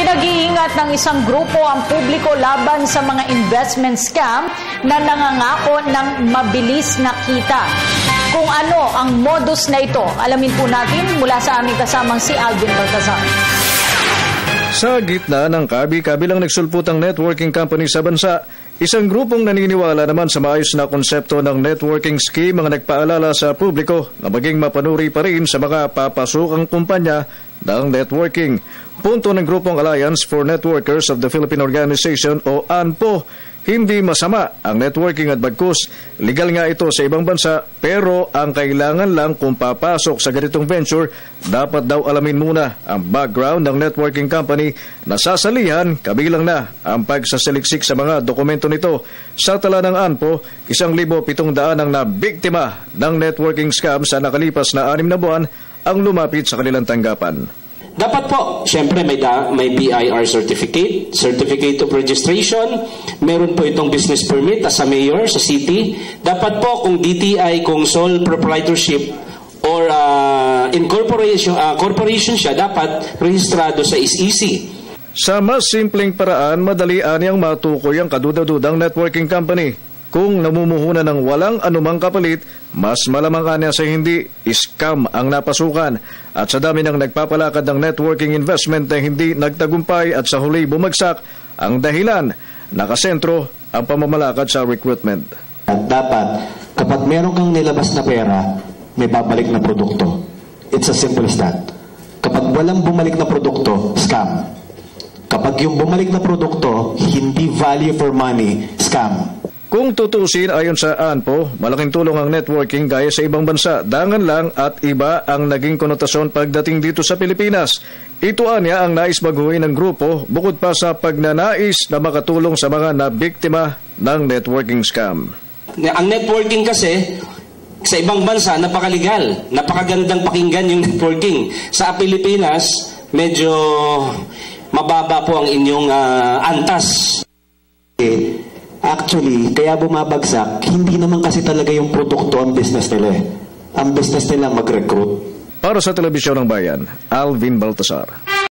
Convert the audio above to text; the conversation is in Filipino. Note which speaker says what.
Speaker 1: Pinag-iingat ng isang grupo ang publiko laban sa mga investment scam na nangangako ng mabilis na kita. Kung ano ang modus na ito, alamin po natin mula sa aming kasamang si Alvin Baltazar.
Speaker 2: Sa gitna ng kabi-kabilang nagsulputang networking company sa bansa, isang grupong naniniwala naman sa maayos na konsepto ng networking scheme ang nagpaalala sa publiko na maging mapanuri pa rin sa mga papasukang kumpanya ng networking. Punto ng grupong Alliance for Networkers of the Philippine Organization o ANPO, hindi masama ang networking at bagkus. Legal nga ito sa ibang bansa, pero ang kailangan lang kung papasok sa ganitong venture, dapat daw alamin muna ang background ng networking company na sasalihan, kabilang na ang pagsasaliksik sa mga dokumento nito. Sa tala ng ANPO, 1,700 ang nabiktima ng networking scam sa nakalipas na 6 na buwan ang lumapit sa kanilang tanggapan.
Speaker 3: Dapat po, siyempre may BIR certificate of registration, meron po itong business permit as a mayor sa city. Dapat po kung DTI, kung sole proprietorship or corporation siya, dapat rehistrado sa SEC.
Speaker 2: Sa mas simpleng paraan, madali niyang matukoy ang kadudadudang networking company. Kung namumuhunan ng walang anumang kapalit, mas malamang niya sa hindi scam ang napasukan. At sa dami ng nagpapalakad ng networking investment na hindi nagtagumpay at sa huli bumagsak, ang dahilan, nakasentro ang pamamalakad sa recruitment.
Speaker 4: At dapat, kapag meron kang nilabas na pera, may babalik na produkto. It's as simple as that. Kapag walang bumalik na produkto, scam. Kapag yung bumalik na produkto, hindi value for money, scam.
Speaker 2: Kung tutusin ayon sa ANPO, malaking tulong ang networking gaya sa ibang bansa. Dangan lang at iba ang naging konotasyon pagdating dito sa Pilipinas. Ito anya ang nais baguhin ng grupo bukod pa sa pagnanais na makatulong sa mga nabiktima ng networking scam.
Speaker 3: Ang networking kasi, sa ibang bansa, napakalegal. Napakagandang pakinggan yung networking. Sa Pilipinas, medyo mababa po ang inyong antas.
Speaker 4: Actually, kaya bumabagsak, hindi naman kasi talaga yung produkto ang business nila. Ang business nila mag-recruit.
Speaker 2: Para sa Telebisyon ng Bayan, Alvin Baltazar.